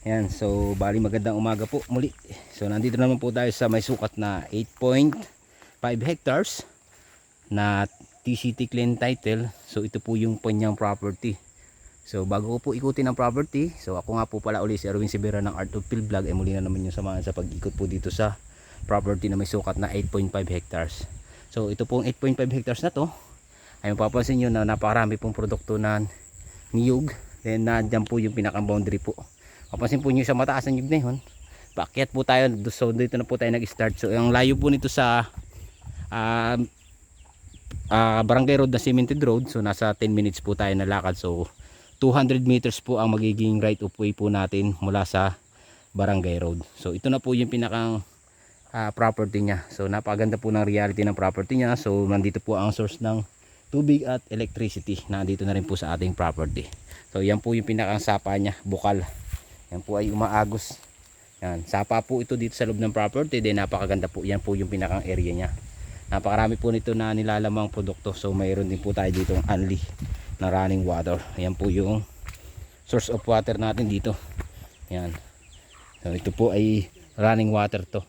Ayan, so bali magandang umaga po muli. So nandito naman po tayo sa may sukat na 8.5 hectares na TCT clean title. So ito po yung kanyang property. So bago ko po ikutin ang property, so ako nga po pala uli si Erwin Sivera ng Art of Field Vlog. Muli na naman yung samahan sa pag-ikot po dito sa property na may sukat na 8.5 hectares. So ito pong 8.5 hectares na to, ay mapapansin nyo na napakarami pong produkto na niyog. Then nandyan po yung pinakang boundary po. Mapapansin po nyo sa mataas na niyog na yun. Paakyat po tayo, so dito na po tayo nag-start. So ang layo po nito sa Barangay Road na cemented road, so nasa 10 minutes po tayo na lakad. So 200 meters po ang magiging right of way po natin mula sa Barangay Road. So ito na po yung pinakang property niya. So napakaganda po ng reality ng property niya. So nandito po ang source ng tubig at electricity. Nandito na rin po sa ating property. So yan po yung pinakang sapa niya, bukal. Yan po ay umaagos. Yan, sapa po ito dito sa loob ng property. Then napakaganda po. Yan po yung pinakang area niya. Napakarami po nito na nilalamang produkto. So mayroon din po tayo dito ang only na running water. Yan po yung source of water natin dito. Yan. So ito po ay running water to.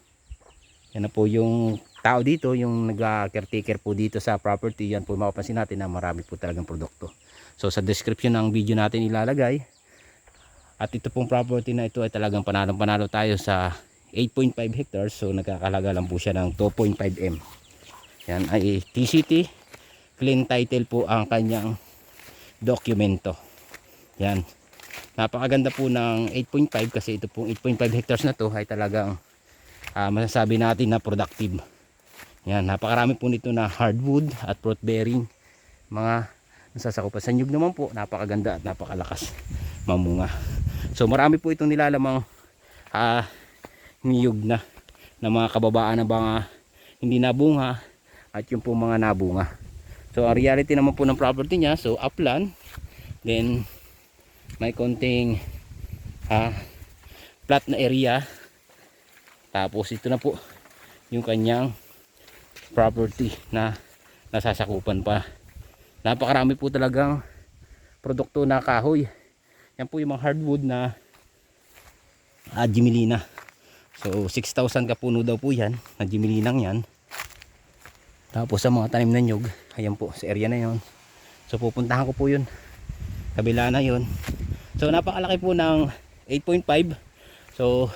Yan na po yung tao dito, yung nag-caretaker po dito sa property. Yan po mapapansin natin na marami po talagang produkto. So sa description ng video natin ilalagay. At ito pong property na ito ay talagang panalo tayo sa 8.5 hectares. So nagkakalaga lang po siya ng 2.5 M. Yan ay TCT clean title po ang kanyang dokumento. Yan. Napakaganda po ng 8.5 kasi ito pong 8.5 hectares na to ay talagang masasabi natin na productive. Yan, napakarami po nito na hardwood at fruit bearing mga nasasakupan. Sa nyug naman po, napakaganda at napakalakas mamunga. So marami po itong nilalamang niyog na mga kababaan na mga hindi nabunga at yung po mga nabunga. So ang reality naman po ng property niya, so upland, then may konting flat na area. Tapos ito na po yung kanyang property na nasasakupan pa. Napakarami po talagang produkto na kahoy. Yan po yung mga hardwood na Gimelina. So 6,000 kapuno daw po yan na Gimelinang yan. Tapos sa mga tanim na nyug, ayan po sa area na yon. So pupuntahan ko po yun, kabila na yon. So napakalaki po ng 8.5. So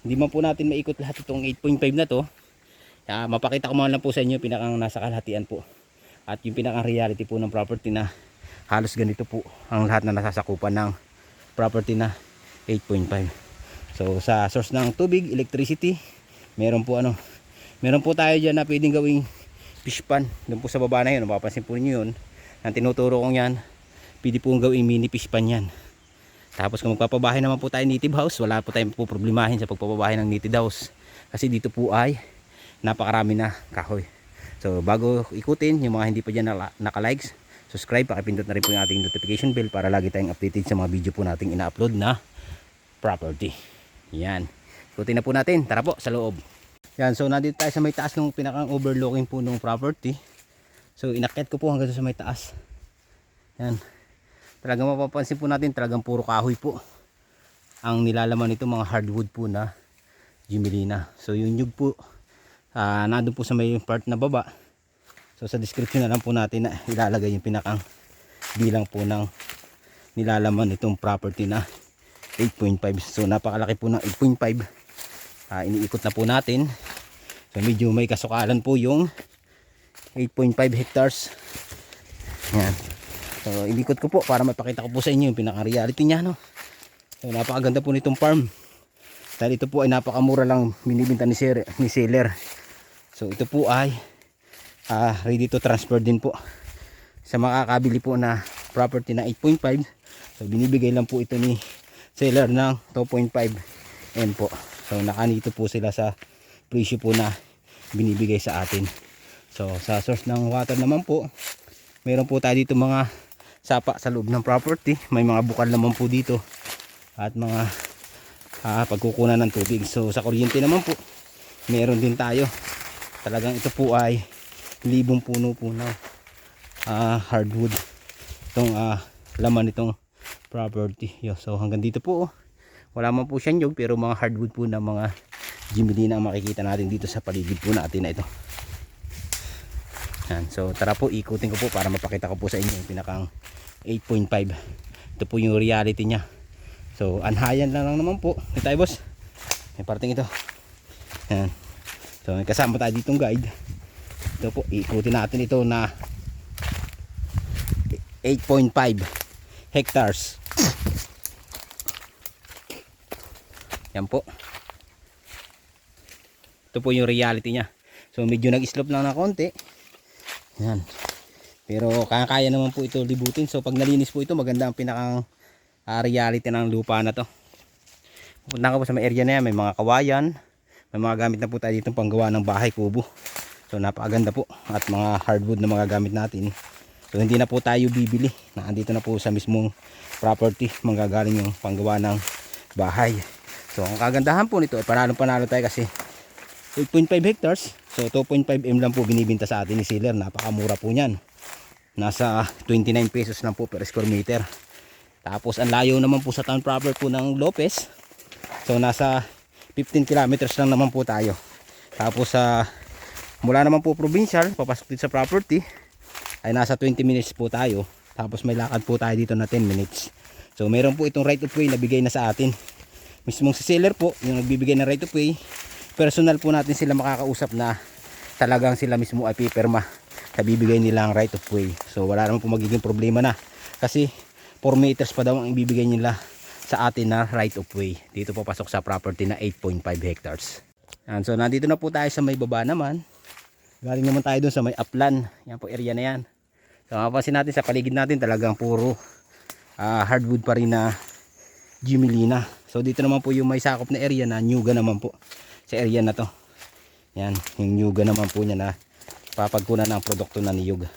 hindi man po natin maikot lahat itong 8.5 na to. Mapakita ko muna lang po sa inyo pinakang nasa kalahatian po at yung pinakang reality po ng property na halos ganito po ang lahat na nasasakupan ng property na 8.5. So sa source ng tubig, electricity, meron po tayo dyan na pwedeng gawing fish pan. Doon po sa baba na yun, mapapansin po ninyo yun, ang tinuturo kong yan, pwede po gawing mini fish pan yan. Tapos kung magpapabahay naman po tayo native house, wala po tayong problemahin sa pagpapabahay ng native house kasi dito po ay napakarami na kahoy. So bago ikutin, yung mga hindi pa dyan naka-likes, subscribe, pakipindot na rin po yung ating notification bell para lagi tayong updated sa mga video po nating ina-upload na property. Yan, ikutin na po natin, tara po sa loob. Yan, so nandito tayo sa may taas ng pinakang overlooking po ng property. So inakyat ko po hanggang sa may taas. Yan, talagang mapapansin po natin talagang puro kahoy po ang nilalaman nito, mga hardwood po na Gimelina. So yung nyug po nandun po sa may part na baba. So sa description na lang po natin na ilalagay yung pinakang bilang po ng nilalaman nitong property na 8.5. So napakalaki po ng 8.5. Iniikot na po natin. So medyo may kasukalan po yung 8.5 hectares. Yan. So inikot ko po para mapakita ko po sa inyo yung pinaka reality niya, no. So napakaganda po nitong farm. Dahil ito po ay napakamura lang binibenta ni seller. So ito po ay ready to transfer din po sa makakabili po na property na 8.5. So binibigay lang po ito ni seller ng 2.5 M po. So nakanito po sila sa presyo po na binibigay sa atin. So sa source ng water naman po, meron po tayo dito mga sapa sa loob ng property. May mga bukal naman po dito at mga pagkukunan ng tubig. So sa kuryente naman po, meron din tayo. Talagang ito po ay libong puno po na hardwood itong laman itong property. Yo, so hanggang dito po. Wala man po siyang nyug, pero mga hardwood po na mga Jimelina ang makikita natin dito sa paligid po natin na ito. Yan. So tara po, ikutin ko po para mapakita ko po sa inyo yung pinakang 8.5. Ito po yung reality niya. So anhayan lang naman po. Ito tayo boss. May parting ito. Yan. So may kasama tayo ditong guide. Ito po, ikutin natin ito na 8.5 hectares. Yan po. Ito po yung reality niya. So medyo nag-slope lang na konti. Yan. Pero kaya naman po ito libutin. So pag nalinis po ito, maganda ang pinakang reality ng lupa na to. Punta ka po sa may area na yan, may mga kawayan, may mga gamit na po tayo dito panggawa ng bahay, kubo. So napakaganda po, at mga hardwood na mga gamit natin. So hindi na po tayo bibili, nandito na po sa mismong property manggagaling yung panggawa ng bahay. So ang kagandahan po nito ay panalo tayo kasi 8.5 hectares. So 2.5 M lang po binibinta sa atin ni seller. Napakamura po niyan. Nasa 29 pesos lang po per square meter. Tapos ang layo naman po sa town proper po ng Lopez. So nasa 15 kilometers lang naman po tayo. Tapos mula naman po provincial papasok dito sa property ay nasa 20 minutes po tayo. Tapos may lakad po tayo dito na 10 minutes. So meron po itong right of way na bigay na sa atin. Mismong si seller po yung nagbibigay ng right of way. Personal po natin sila makakausap na talagang sila mismo ay pipirma sa bibigay nilang right of way. So wala naman po magiging problema na kasi 4 meters pa daw ang ibibigay nila sa atin na right of way. Dito po pasok sa property na 8.5 hectares. And so nandito na po tayo sa may baba naman. Galing naman tayo dun sa may upland. Yan po area na yan. So mapapansin natin sa paligid natin talagang puro hardwood pa rin na Jimelina. So dito naman po yung may sakop na area na nyuga naman po sa area na to. Yan, yung nyuga naman po niya na papagkunan ng produkto na niyuga.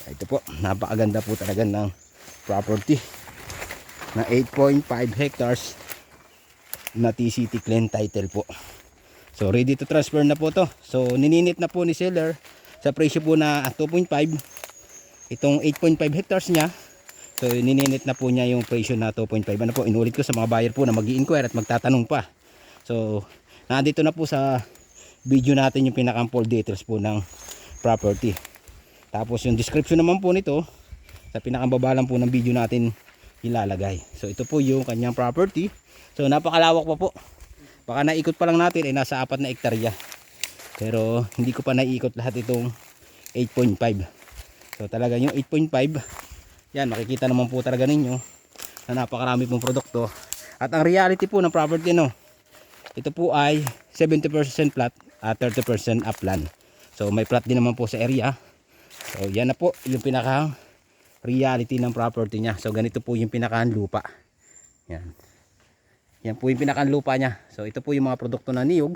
Ito po, napakaganda po talaga ng property na 8.5 hectares na TCT clean title po. So ready to transfer na po to. So nininit na po ni seller sa presyo po na 2.5 itong 8.5 hectares niya. So nininit na po niya yung presyo na 2.5. Ano po, inulit ko sa mga buyer po na mag-i-inquire at magtatanong pa. So nandito na po sa video natin yung pinakang full details po ng property. Tapos yung description naman po nito sa pinakang baba lang po ng video natin ilalagay. So ito po yung kanyang property. So napakalawak pa po. Baka naikot pa lang natin ay nasa 4 na hektarya. Pero hindi ko pa naiikot lahat itong 8.5. So talaga yung 8.5, yan makikita naman po talaga ninyo na napakarami pong produkto. At ang reality po ng property ito po ay 70% flat at 30% upland. So may flat din naman po sa area. So yan na po yung pinaka reality ng property niya. So ganito po yung pinakaan lupa. Yan. Yan po yung pinakaan lupa niya. So ito po yung mga produkto na niyog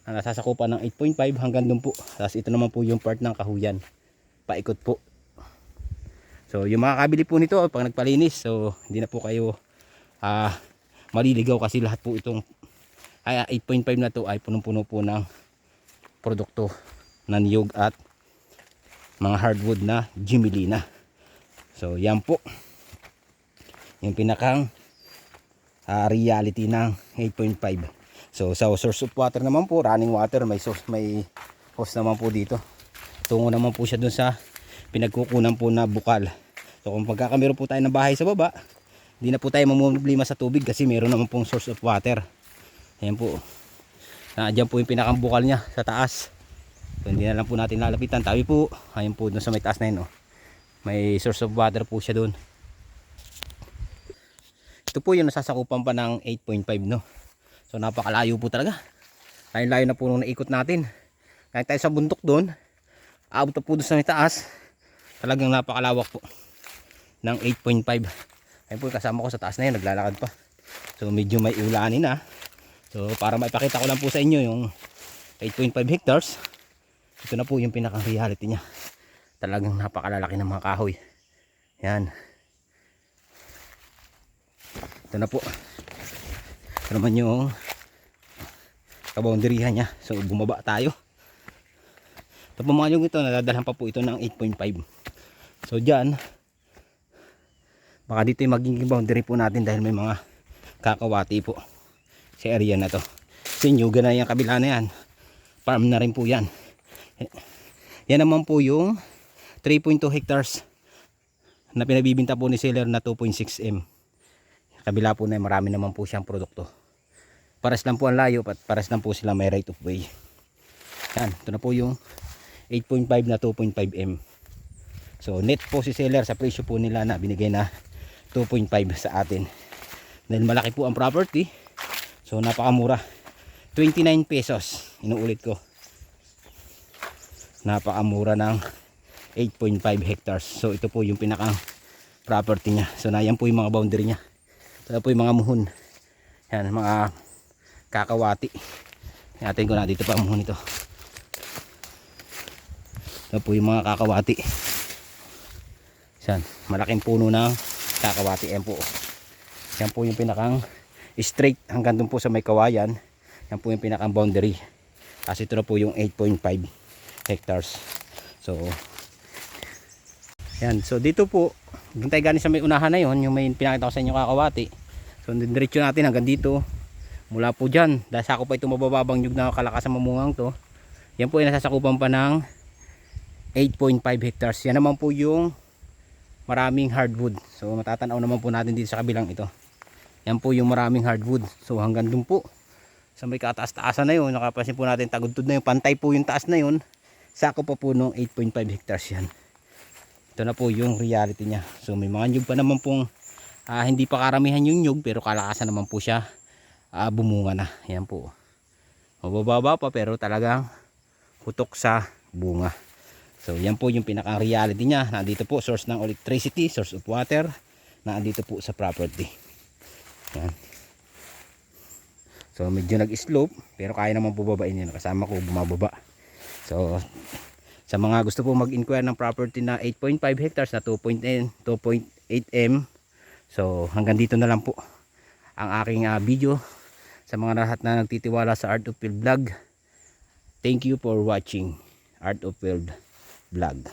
na nasasakupan ng 8.5 hanggang dun po. Tapos ito naman po yung part ng kahuyan. Paikot po. So yung makakabili po nito pag nagpalinis, so hindi na po kayo maliligaw kasi lahat po itong 8.5 na to ay punong-puno po ng produkto na niyog at mga hardwood na Jimelina. So yan po yung pinakang reality ng 8.5. So sa source of water naman po, running water, may hose naman po dito. Tungo naman po siya dun sa pinagkukunan po na bukal. So kung pagkakameron po tayo ng bahay sa baba, hindi na po tayo mamumblima sa tubig kasi meron naman pong source of water. Ayan po. Diyan po yung pinakang bukal niya sa taas. So hindi na lang po natin lalapitan. Tabi po. Ayan po dun sa may taas na yun. May source of water po siya dun. Ito po yung nasasakupan pa ng 8.5 no. So napakalayo po talaga. Layo na po nung naikot natin. Kahit tayo sa bundok dun, abot na po dun sa may taas. Talagang napakalawak po ng 8.5. Ayun po kasama ko sa taas na yun, naglalakad pa. So medyo may ulanin na. So para maipakita ko lang po sa inyo yung 8.5 hectares. Ito na po yung pinakang reality niya. Talagang napakalalaki ng mga kahoy. Yan. Ito na po. Ito naman yung kaboundarihan niya. So bumaba tayo. Ito po mga yung ito, nadadalhan pa po ito ng 8.5. So dyan, Baka dito yung magiging boundary po natin dahil may mga kakawati po sa area na to. Sa inyo, ganun yung kabila na yan. Farm na rin po yan. Yan naman po yung 3.2 hectares na pinabibinta po ni seller na 2.6 M. Kabila po na marami naman po siyang produkto. Paras lang po ang layo at paras lang po sila may right of way. Yan, ito na po yung 8.5 na 2.5 M. So net po si seller sa presyo po nila na binigay na 2.5 sa atin. Dahil malaki po ang property. So napakamura. 29 pesos. Inuulit ko. Napakamura ng 8.5 hectares. So ito po yung pinakang property niya. So na yan po yung mga boundary niya. Ito po yung mga muhon. Yan, mga kakawati. Natin ko na dito pa ang muhon ito. Ito po yung mga kakawati. Yan, malaking puno ng kakawati. Yan po. Yan po yung pinakang straight hanggang dun po sa may kawayan. Yan po yung pinakang boundary. Kasi ito na po yung 8.5 hectares. So yan. So dito po, tayo galing sa may unahan na yon, yung may pinakita ko sa inyo kakawati. So diretso natin hanggang dito. Mula po dyan, dahil sako pa ito mabababang nyug na kalakas sa mamungang to. Yan po ay nasasakupan pa ng 8.5 hectares. Yan naman po yung maraming hardwood. So matatanaw naman po natin dito sa kabilang ito. Yan po yung maraming hardwood. So hanggang dun po sa may kataas-taasan na yun, nakapansin po natin tagudtod na yung pantay po yung taas na yun. Sako pa po ng 8.5 hectares yan. Ito na po yung reality niya. So may mga nyug pa naman pong hindi pa karamihan yung nyug, pero kalakasan naman po siya bumunga na. Yan po. Mabababa pa pero talagang hutok sa bunga. So yan po yung pinakang reality niya. Nandito po source ng electricity, source of water. Nandito po sa property. Yan. So medyo nag-slope pero kaya naman po babain yun. Kasama ko bumababa. So sa mga gusto po mag-inquire ng property na 8.5 hectares na 2.8 M. So hanggang dito na lang po ang aking video. Sa mga lahat na nagtitiwala sa Art of Field Vlog, thank you for watching Art of Field Vlog.